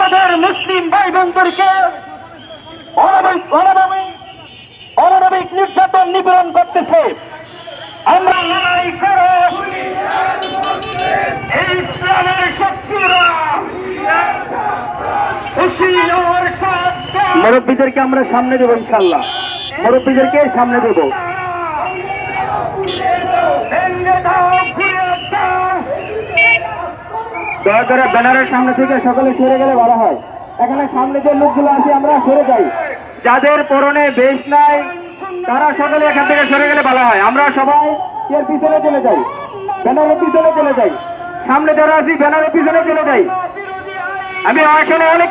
আমাদের মুসলিম ভাই বোনদেরকে অনাবাবিক নির্যাতন নিপীড়ন করতেছে। আমরা লড়াই করে এই ইসলামের শক্তিরা হুঁশিয়ার সাথে মুরব্বীদেরকে আমরা সামনে দেবো, ইনশাআল্লাহ মুরব্বীদেরকে সামনে দেব। দয়া করে ব্যানারের সামনে থেকে সকলে সরে গেলে ভালো হয়। এখানে সামনে যে লোকগুলো আছে আমরা সরে যাই, যাদের পরনে বেশ নাই তারা সকলে এখান থেকে সরে গেলে ভালো হয়। আমরা সবাই এর পিছনে চলে যাই, ব্যানারের পিছনে চলে যাই, সামনে যারা আছি ব্যানারের পিছনে চলে যাই। আমি এখানে অনেক